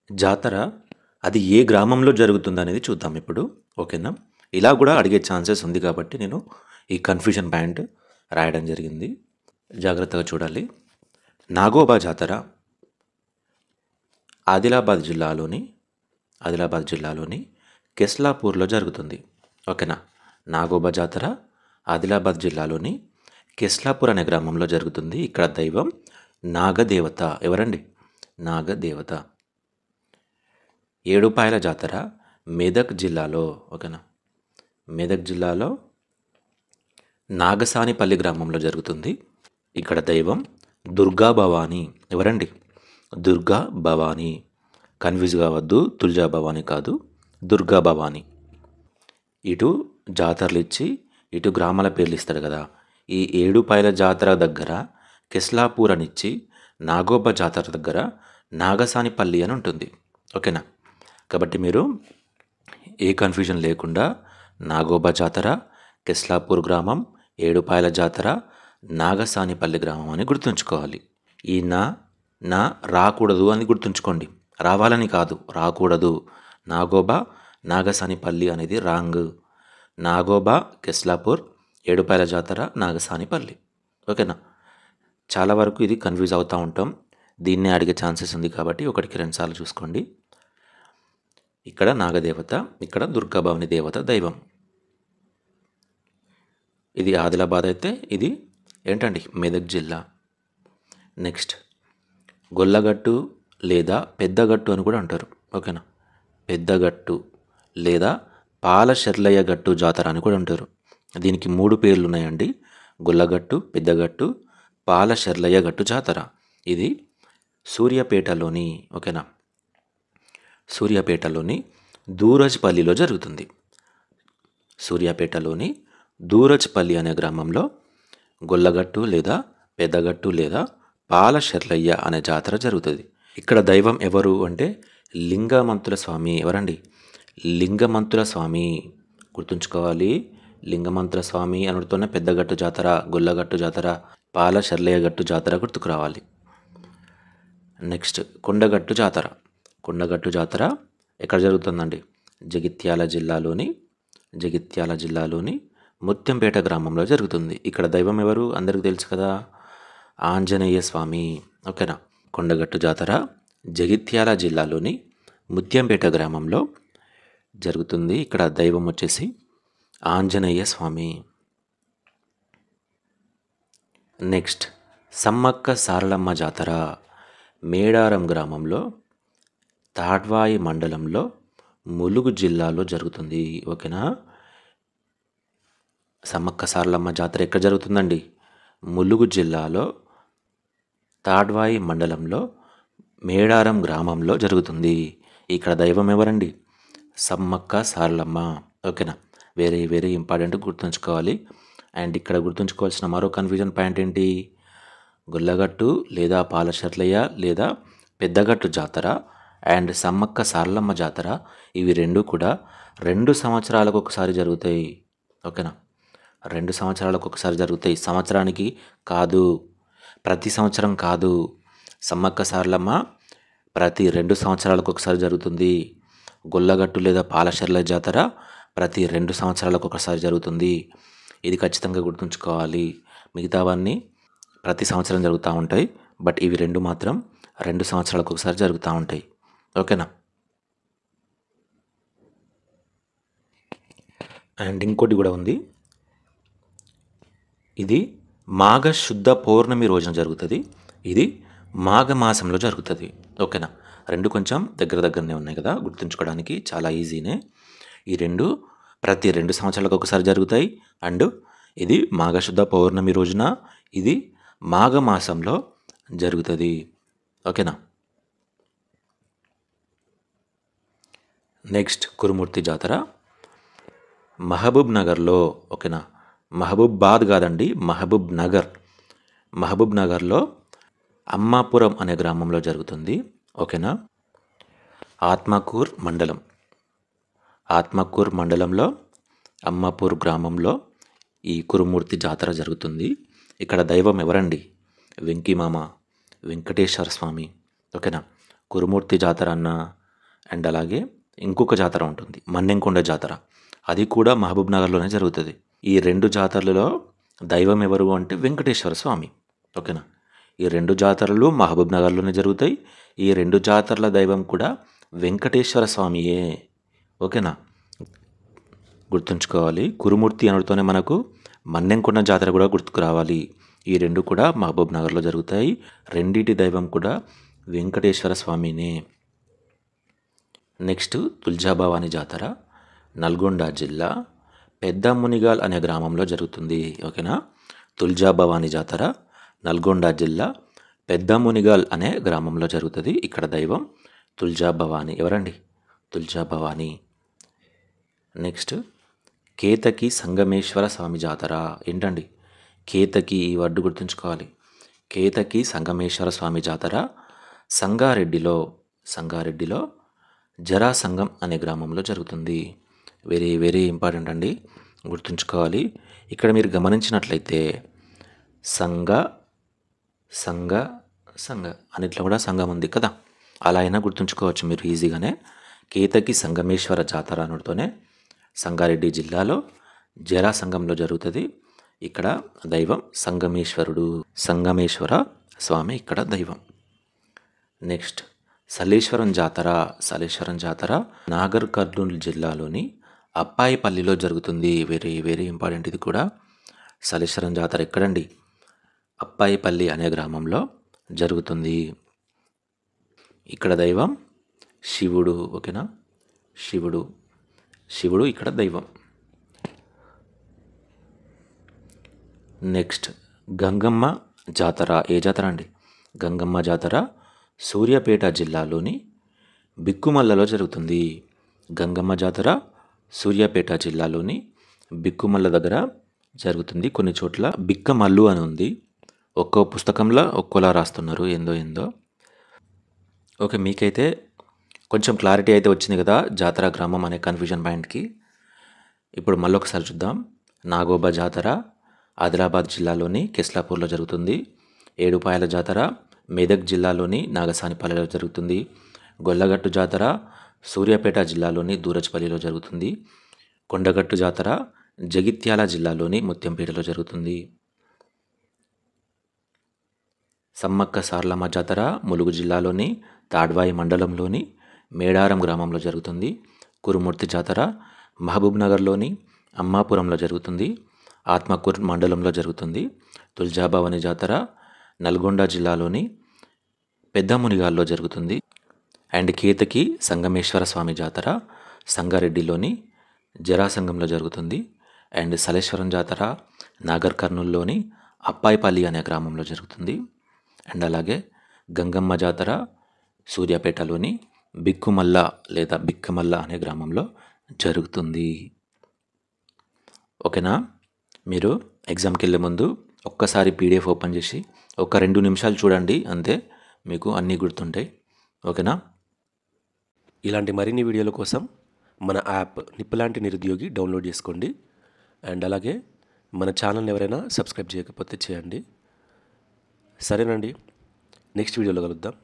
జాతర అది ఏ గ్రామంలో జరుగుతుందనేది చూద్దాం ఇప్పుడు. ఓకేనా? ఇలా గూడా అడిగే ఛాన్సెస్ ఉంది కాబట్టి నేను ఈ కన్‌ఫ్యూజన్ పాయింట్ రాయడం జరిగింది. జాగ్రత్తగా చూడాలి. నాగోబా జాతర ఆదిలాబాద్ జిల్లాలోని కెస్లాపూర్‌లో జరుగుతుంది. ఓకేనా? నాగోబా జాతర ఆదిలాబాద్ జిల్లాలోని కెస్లాపూర్ అనే గ్రామంలో జరుగుతుంది. ఇక్కడ దైవం నాగదేవత. ఎవరండి? నాగదేవత. ఏడుపాయల జాతర మెదక్ జిల్లాలో. ఓకేనా? మెదక్ జిల్లాలో నాగసానిపల్లి గ్రామంలో జరుగుతుంది. ఇక్కడ దైవం దుర్గా భవానీ. ఎవరండి? దుర్గా భవానీ. కన్ఫ్యూజ్ కావద్దు, తుల్జా భవానీ కాదు, దుర్గా భవానీ. ఇటు జాతరలు ఇచ్చి ఇటు గ్రామాల పేర్లు ఇస్తాడు కదా. ఈ ఏడుపాయల జాతర దగ్గర కెస్లాపూర్ అని ఇచ్చి నాగోబా జాతర దగ్గర నాగసానిపల్లి అని ఉంటుంది. ఓకేనా? కాబట్టి మీరు ఏ కన్ఫ్యూజన్ లేకుండా నాగోబా జాతర, కెస్లాపూర్ గ్రామం, ఏడుపాయల జాతర, నాగసానిపల్లి గ్రామం అని గుర్తుంచుకోవాలి. ఈ నా రాకూడదు అని గుర్తుంచుకోండి. రావాలని కాదు, రాకూడదు. నాగోబా, నాగసానిపల్లి అనేది రాంగ్. నాగోబా, కెస్లాపూర్, ఏడుపాయల జాతర, నాగసానిపల్లి. ఓకేనా? చాలా వరకు ఇది కన్ఫ్యూజ్ అవుతూ ఉంటాం. దీన్నే అడిగే ఛాన్సెస్ ఉంది కాబట్టి ఒకటికి 2 సార్లు చూసుకోండి. ఇక్కడ నాగదేవత, ఇక్కడ దుర్గాభవాని దేవత దైవం. ఇది ఆదిలాబాద్ అయితే ఇది ఏంటండి? మెదక్ జిల్లా. నెక్స్ట్ గొల్లగట్టు లేదా పెద్దగట్టు అని కూడా అంటారు. ఓకేనా? పెద్దగట్టు లేదా పాలశర్లయ్య గట్టు జాతర అని కూడా అంటారు. దీనికి 3 పేర్లు ఉన్నాయండి. గొల్లగట్టు, పెద్దగట్టు, పాలశర్లయ్య గట్టు జాతర. ఇది సూర్యాపేటలోని, ఓకేనా, సూర్యాపేటలోని దూరజ్పల్లిలో జరుగుతుంది. సూర్యాపేటలోని దూరజ్పల్లి అనే గ్రామంలో గొల్లగట్టు లేదా పెద్దగట్టు లేదా పాలశర్లయ్య అనే జాతర జరుగుతుంది. ఇక్కడ దైవం ఎవరు అంటే లింగమంతుల స్వామి. ఎవరండి? లింగమంతుల స్వామి. గుర్తుంచుకోవాలి. లింగమంతుల స్వామి అనుడుతున్న పెద్దగట్టు జాతర, గొల్లగట్టు జాతర, పాలశర్లయ్య గట్టు జాతర గుర్తుకు రావాలి. నెక్స్ట్ కొండగట్టు జాతర. కొండగట్టు జాతర ఎక్కడ జరుగుతుందండి? జగిత్యాల జిల్లాలోని ముత్యంపేట గ్రామంలో జరుగుతుంది. ఇక్కడ దైవం ఎవరు? అందరికీ తెలుసు కదా, ఆంజనేయ స్వామి. ఓకేనా? కొండగట్టు జాతర జగిత్యాల జిల్లాలోని ముత్యంపేట గ్రామంలో జరుగుతుంది. ఇక్కడ దైవం వచ్చేసి ఆంజనేయ స్వామి. నెక్స్ట్ సమ్మక్క సారలమ్మ జాతర మేడారం గ్రామంలో తాడ్వాయి మండలంలో ములుగు జిల్లాలో జరుగుతుంది. ఓకేనా? సమ్మక్క సారలమ్మ జాతర ఎక్కడ జరుగుతుందండి? ములుగు జిల్లాలో తాడ్వాయి మండలంలో మేడారం గ్రామంలో జరుగుతుంది. ఇక్కడ దైవం ఎవరండి? సమ్మక్క సారలమ్మ. ఓకేనా? వెరీ ఇంపార్టెంట్, గుర్తుంచుకోవాలి. అండ్ ఇక్కడ గుర్తుంచుకోవాల్సిన మరో కన్ఫ్యూజన్ పాయింట్ ఏంటి? గొల్లగట్టు లేదా పాలశర్లయ్య లేదా పెద్దగట్టు జాతర అండ్ సమ్మక్క సారలమ్మ జాతర, ఇవి రెండు కూడా 2 సంవత్సరాలకు ఒకసారి జరుగుతాయి. ఓకేనా? 2 సంవత్సరాలకు ఒకసారి జరుగుతాయి. సంవత్సరానికి కాదు, ప్రతి సంవత్సరం కాదు. సమ్మక్క సారలమ్మ ప్రతి 2 సంవత్సరాలకు ఒకసారి జరుగుతుంది. గొల్లగట్టు లేదా పాలశర్లయ్య జాతర ప్రతి 2 సంవత్సరాలకు ఒకసారి జరుగుతుంది. ఇది ఖచ్చితంగా గుర్తుంచుకోవాలి. మిగతావన్నీ ప్రతి సంవత్సరం జరుగుతూ ఉంటాయి. బట్ ఇవి 2 మాత్రం 2 సంవత్సరాలకు ఒకసారి జరుగుతూ ఉంటాయి. ఓకేనా? అండ్ ఇంకోటి కూడా ఉంది. ఇది మాఘశుద్ధ పౌర్ణమి రోజున జరుగుతుంది. ఇది మాఘమాసంలో జరుగుతుంది. ఓకేనా? 2 కొంచెం దగ్గరనే ఉన్నాయి కదా, గుర్తుంచుకోవడానికి చాలా ఈజీనే. ఈ 2 ప్రతి 2 సంవత్సరాలకు ఒకసారి జరుగుతాయి. అండ్ ఇది మాఘశుద్ధ పౌర్ణమి రోజున, ఇది మాఘమాసంలో జరుగుతుంది. ఓకేనా? నెక్స్ట్ కురుమూర్తి జాతర మహబూబ్ నగర్లో. ఓకేనా? మహబూబాద్ కాదండి, మహబూబ్ నగర్లో అమ్మాపురం అనే గ్రామంలో జరుగుతుంది. ఓకేనా? ఆత్మకూర్ మండలంలో అమ్మాపూర్ గ్రామంలో ఈ కురుమూర్తి జాతర జరుగుతుంది. ఇక్కడ దైవం ఎవరండి? వెంకీమామ, వెంకటేశ్వర స్వామి. ఓకేనా? కురుమూర్తి జాతర అన్న, అండ్ అలాగే ఇంకొక జాతర ఉంటుంది, మన్నెంకొండ జాతర. అది కూడా మహబూబ్ నగర్లోనే జరుగుతుంది. ఈ 2 జాతరలలో దైవం ఎవరు అంటే వెంకటేశ్వర స్వామి. ఓకేనా. ఈ 2 జాతరలు మహబూబ్ నగర్లోనే జరుగుతాయి. ఈ 2 జాతరల దైవం కూడా వెంకటేశ్వర స్వామియే. ఓకేనా. గుర్తుంచుకోవాలి, కురుమూర్తి అనడితోనే మనకు మన్నెంకొండ జాతర కూడా గుర్తుకు రావాలి. ఈ 2 కూడా మహబూబ్ నగర్లో జరుగుతాయి. రెండిటి దైవం కూడా వెంకటేశ్వర స్వామినే. నెక్స్ట్ తుల్జాభవాని జాతర నల్గొండ జిల్లా పెద్ద మునిగాల్ అనే గ్రామంలో జరుగుతుంది. ఓకేనా. తుల్జాభవాని జాతర నల్గొండ జిల్లా పెద్ద మునిగాల్ అనే గ్రామంలో జరుగుతుంది. ఇక్కడ దైవం తుల్జాభవాని. ఎవరండి? తుల్జాభవాని. నెక్స్ట్ కేతకి సంగమేశ్వర స్వామి జాతర. ఏంటండి కేతకి? ఈ వర్డ్ గుర్తుంచుకోవాలి. కేతకి సంగమేశ్వర స్వామి జాతర సంగారెడ్డిలో జరాసంగం అనే గ్రామంలో జరుగుతుంది. వెరీ వెరీ ఇంపార్టెంట్ అండి, గుర్తుంచుకోవాలి. ఇక్కడ మీరు గమనించినట్లయితే సంగ సంగ సంగ అన్నిట్లో కూడా సంగం ఉంది కదా, అలా అయినా గుర్తుంచుకోవచ్చు మీరు ఈజీగానే. కేతకి సంగమేశ్వర జాతర అనడితోనే సంగారెడ్డి జిల్లాలో జరాసంగంలో జరుగుతుంది. ఇక్కడ దైవం సంగమేశ్వర స్వామి ఇక్కడ దైవం. నెక్స్ట్ సలేశ్వరం జాతర నాగర్ కర్నూల్ జిల్లాలోని అప్పాయిపల్లిలో జరుగుతుంది. వెరీ వెరీ ఇంపార్టెంట్ ఇది కూడా. సలేశ్వరం జాతర ఎక్కడండి? అప్పాయిపల్లి అనే గ్రామంలో జరుగుతుంది. ఇక్కడ దైవం శివుడు. ఓకేనా. శివుడు ఇక్కడ దైవం. నెక్స్ట్ గంగమ్మ జాతర. ఏ జాతర అండి? గంగమ్మ జాతర సూర్యాపేట జిల్లాలోని బిక్కుమల్లలో జరుగుతుంది. గంగమ్మ జాతర సూర్యాపేట జిల్లాలోని బిక్కుమల్ల దగ్గర జరుగుతుంది. కొన్ని చోట్ల బిక్కమల్లు అని ఉంది. ఒక్కో పుస్తకంలో ఒక్కోలా రాస్తున్నారు, ఏందో. ఓకే, మీకైతే కొంచెం క్లారిటీ అయితే వచ్చింది కదా జాతర గ్రామం అనే కన్ఫ్యూజన్ పాయింట్కి. ఇప్పుడు మళ్ళొకసారి చూద్దాం. నాగోబా జాతర ఆదిలాబాద్ జిల్లాలోని కెస్లాపూర్లో జరుగుతుంది. ఏడుపాయల జాతర మెదక్ జిల్లాలోని నాగసానిపల్లిలో జరుగుతుంది. గొల్లగట్టు జాతర సూర్యాపేట జిల్లాలోని దూరజ్పల్లిలో జరుగుతుంది. కొండగట్టు జాతర జగిత్యాల జిల్లాలోని ముత్యంపేటలో జరుగుతుంది. సమ్మక్క సారలమ్మ జాతర ములుగు జిల్లాలోని తాడ్వాయి మండలంలోని మేడారం గ్రామంలో జరుగుతుంది. కురుమూర్తి జాతర మహబూబ్ నగర్లోని అమ్మాపురంలో జరుగుతుంది. ఆత్మకూరు మండలంలో జరుగుతుంది. తుల్జాభవాని జాతర నల్గొండ జిల్లాలోని పెద్ద మునిగాల్లో జరుగుతుంది. అండ్ కేతకి సంగమేశ్వర స్వామి జాతర సంగారెడ్డిలోని జరాసంగంలో జరుగుతుంది. అండ్ సలేశ్వరం జాతర నాగర్ కర్నూల్లోని అప్పాయిపల్లి అనే గ్రామంలో జరుగుతుంది. అండ్ అలాగే గంగమ్మ జాతర సూర్యాపేటలోని బిక్కమల్ల అనే గ్రామంలో జరుగుతుంది. ఓకేనా. మీరు ఎగ్జామ్కి వెళ్ళే ముందు ఒక్కసారి పీడిఎఫ్ ఓపెన్ చేసి ఒక 2 నిమిషాలు చూడండి, అంతే, మీకు అన్నీ గుర్తుంటాయి. ఓకేనా. ఇలాంటి మరిన్ని వీడియోల కోసం మన యాప్ నిప్పులాంటి నిరుద్యోగి డౌన్లోడ్ చేసుకోండి. అండ్ అలాగే మన ఛానల్ని ఎవరైనా సబ్స్క్రైబ్ చేయకపోతే చేయండి. సరేనండి, నెక్స్ట్ వీడియోలో కలుద్దాం.